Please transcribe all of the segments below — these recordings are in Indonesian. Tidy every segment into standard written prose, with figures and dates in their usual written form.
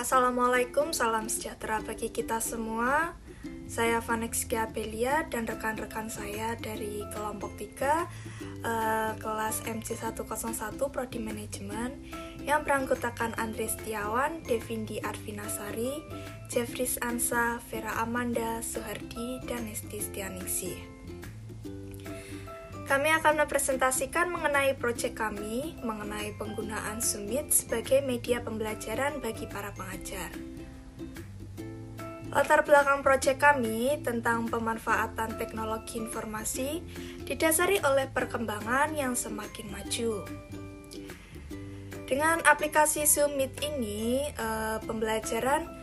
Assalamualaikum, salam sejahtera bagi kita semua. Saya Vanexia Belia dan rekan-rekan saya dari kelompok 3 kelas MC101 Prodi Manajemen yang beranggotakan Andre Setiawan, Devindi Arvinasari, Jeffries Ansa, Vera Amanda, Suhardi, dan Nesti Stianingsih. Kami akan mempresentasikan mengenai proyek kami, mengenai penggunaan Zoom Meet sebagai media pembelajaran bagi para pengajar. Latar belakang proyek kami tentang pemanfaatan teknologi informasi didasari oleh perkembangan yang semakin maju. Dengan aplikasi Zoom Meet ini, pembelajaran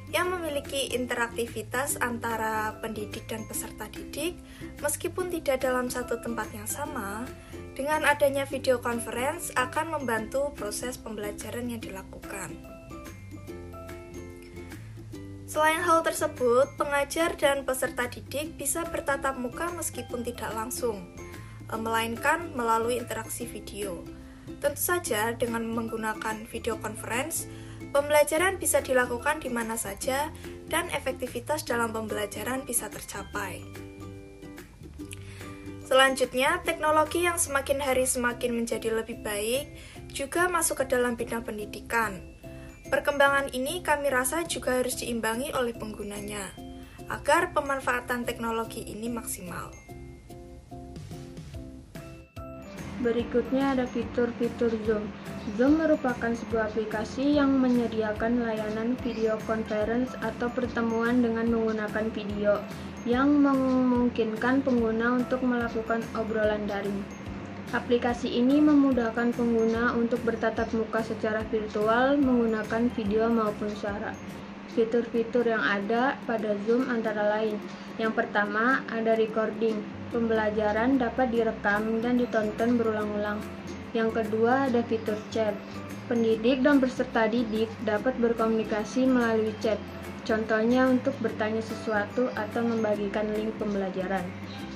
yang memiliki interaktivitas antara pendidik dan peserta didik, meskipun tidak dalam satu tempat yang sama, dengan adanya video conference akan membantu proses pembelajaran yang dilakukan. Selain hal tersebut, pengajar dan peserta didik bisa bertatap muka meskipun tidak langsung, melainkan melalui interaksi video. Tentu saja dengan menggunakan video conference, pembelajaran bisa dilakukan di mana saja dan efektivitas dalam pembelajaran bisa tercapai. Selanjutnya, teknologi yang semakin hari semakin menjadi lebih baik juga masuk ke dalam bidang pendidikan. Perkembangan ini kami rasa juga harus diimbangi oleh penggunanya, agar pemanfaatan teknologi ini maksimal. Berikutnya ada fitur-fitur Zoom. Zoom merupakan sebuah aplikasi yang menyediakan layanan video conference atau pertemuan dengan menggunakan video yang memungkinkan pengguna untuk melakukan obrolan daring. Aplikasi ini memudahkan pengguna untuk bertatap muka secara virtual menggunakan video maupun suara. Fitur-fitur yang ada pada Zoom antara lain: yang pertama, ada recording. Pembelajaran dapat direkam dan ditonton berulang-ulang. Yang kedua, ada fitur chat. Pendidik dan peserta didik dapat berkomunikasi melalui chat. Contohnya untuk bertanya sesuatu atau membagikan link pembelajaran.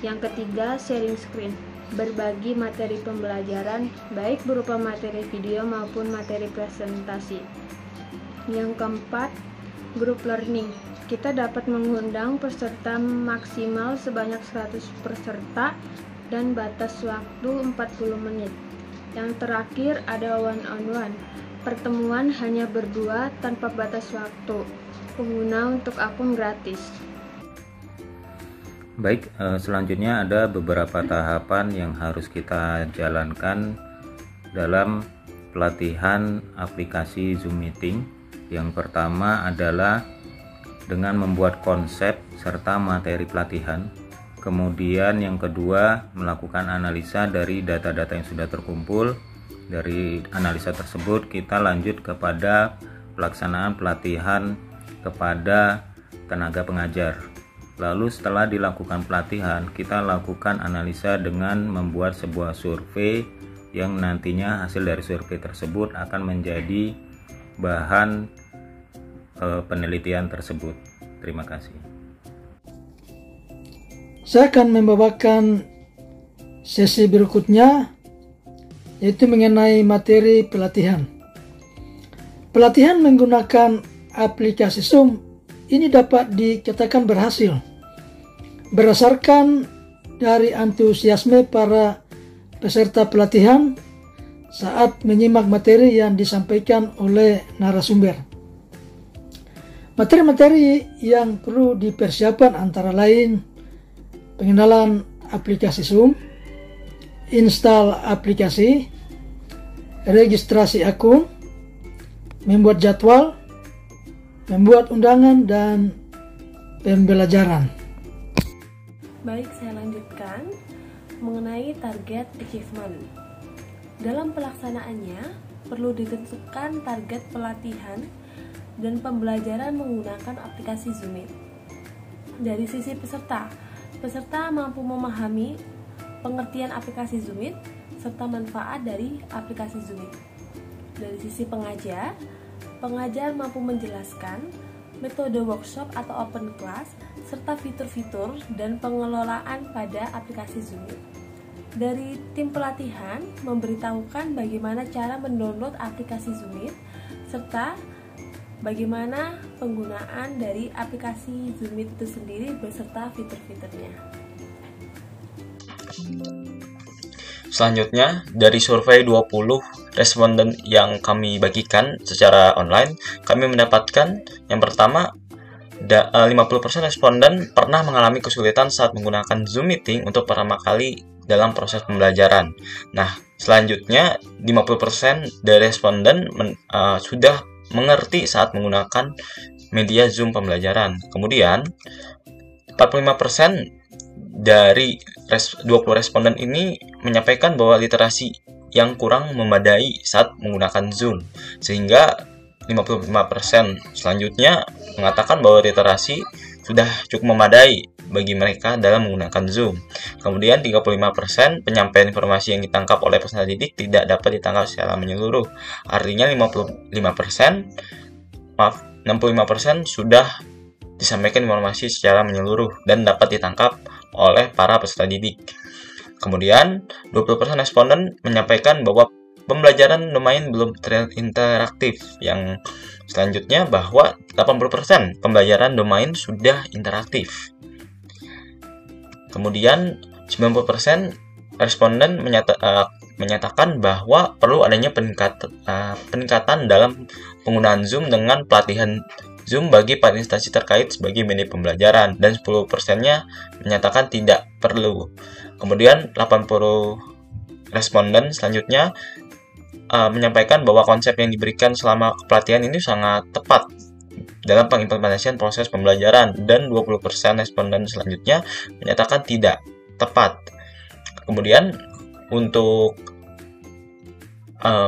Yang ketiga, sharing screen. Berbagi materi pembelajaran, baik berupa materi video maupun materi presentasi. Yang keempat, group learning. Kita dapat mengundang peserta maksimal sebanyak 100 peserta dan batas waktu 40 menit. Yang terakhir ada one-on-one. Pertemuan hanya berdua tanpa batas waktu. Pengguna untuk akun gratis. Baik, selanjutnya ada beberapa tahapan yang harus kita jalankan dalam pelatihan aplikasi Zoom Meeting. Yang pertama adalah dengan membuat konsep serta materi pelatihan. Kemudian yang kedua, melakukan analisa dari data-data yang sudah terkumpul. Dari analisa tersebut kita lanjut kepada pelaksanaan pelatihan kepada tenaga pengajar. Lalu setelah dilakukan pelatihan, kita lakukan analisa dengan membuat sebuah survei yang nantinya hasil dari survei tersebut akan menjadi bahan penelitian tersebut. Terima kasih. Saya akan membawakan sesi berikutnya, yaitu mengenai materi pelatihan. Pelatihan menggunakan aplikasi Zoom ini dapat dikatakan berhasil berdasarkan dari antusiasme para peserta pelatihan saat menyimak materi yang disampaikan oleh narasumber. Materi-materi yang perlu dipersiapkan antara lain pengenalan aplikasi Zoom, install aplikasi, registrasi akun, membuat jadwal, membuat undangan, dan pembelajaran. Baik, saya lanjutkan mengenai target achievement. Dalam pelaksanaannya, perlu ditentukan target pelatihan dan pembelajaran menggunakan aplikasi Zoom Meet. Dari sisi peserta mampu memahami pengertian aplikasi Zoom Meet serta manfaat dari aplikasi Zoom Meet. Dari sisi pengajar mampu menjelaskan metode workshop atau open class serta fitur-fitur dan pengelolaan pada aplikasi Zoom Meet. Dari tim pelatihan memberitahukan bagaimana cara mendownload aplikasi Zoom Meet serta bagaimana penggunaan dari aplikasi Zoom Meet itu sendiri beserta fitur-fiturnya. Selanjutnya, dari survei 20 responden yang kami bagikan secara online, kami mendapatkan yang pertama, 50% responden pernah mengalami kesulitan saat menggunakan Zoom Meeting untuk pertama kali dalam proses pembelajaran. Nah, selanjutnya 50% dari responden sudah mengerti saat menggunakan media Zoom pembelajaran. Kemudian, 45% dari 20 responden ini menyampaikan bahwa literasi yang kurang memadai saat menggunakan Zoom, sehingga 55% selanjutnya mengatakan bahwa literasi sudah cukup memadai bagi mereka dalam menggunakan Zoom. Kemudian 35% penyampaian informasi yang ditangkap oleh peserta didik tidak dapat ditangkap secara menyeluruh. Artinya 65% sudah disampaikan informasi secara menyeluruh dan dapat ditangkap oleh para peserta didik. Kemudian 20% responden menyampaikan bahwa pembelajaran domain belum interaktif. Yang selanjutnya bahwa 80% pembelajaran domain sudah interaktif. Kemudian 90% responden menyatakan bahwa perlu adanya peningkatan dalam penggunaan Zoom dengan pelatihan Zoom bagi para instansi terkait sebagai media pembelajaran, dan 10%-nya menyatakan tidak perlu. Kemudian 80 responden selanjutnya menyampaikan bahwa konsep yang diberikan selama pelatihan ini sangat tepat dalam pengimplementasian proses pembelajaran, dan 20% responden selanjutnya menyatakan tidak tepat. Kemudian untuk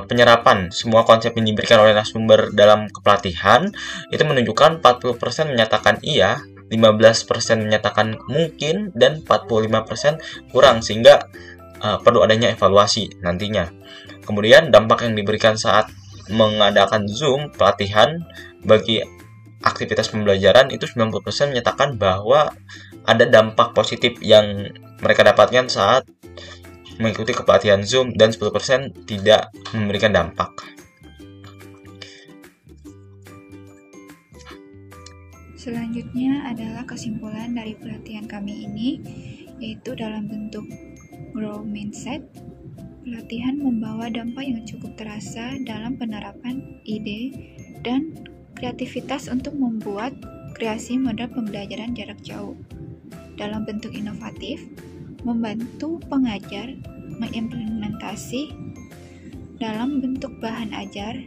penyerapan semua konsep yang diberikan oleh narasumber dalam kepelatihan itu menunjukkan 40% menyatakan iya, 15% menyatakan mungkin, dan 45% kurang, sehingga perlu adanya evaluasi nantinya. Kemudian dampak yang diberikan saat mengadakan Zoom pelatihan bagi aktivitas pembelajaran itu 90% menyatakan bahwa ada dampak positif yang mereka dapatkan saat mengikuti kepelatihan Zoom, dan 10% tidak memberikan dampak. Selanjutnya adalah kesimpulan dari pelatihan kami ini, yaitu dalam bentuk growth mindset. Pelatihan membawa dampak yang cukup terasa dalam penerapan ide dan kreativitas untuk membuat kreasi model pembelajaran jarak jauh. Dalam bentuk inovatif, membantu pengajar mengimplementasi dalam bentuk bahan ajar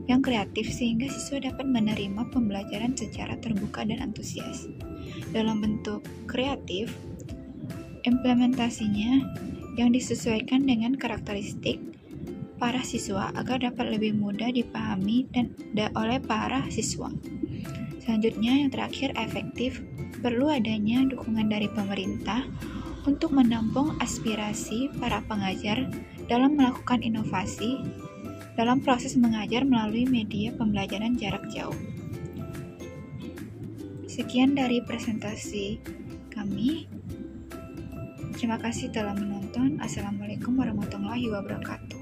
yang kreatif sehingga siswa dapat menerima pembelajaran secara terbuka dan antusias. Dalam bentuk kreatif, implementasinya yang disesuaikan dengan karakteristik para siswa agar dapat lebih mudah dipahami dan oleh para siswa. Selanjutnya, yang terakhir, efektif. Perlu adanya dukungan dari pemerintah untuk menampung aspirasi para pengajar dalam melakukan inovasi dalam proses mengajar melalui media pembelajaran jarak jauh. Sekian dari presentasi kami. Terima kasih telah menonton. Assalamualaikum warahmatullahi wabarakatuh.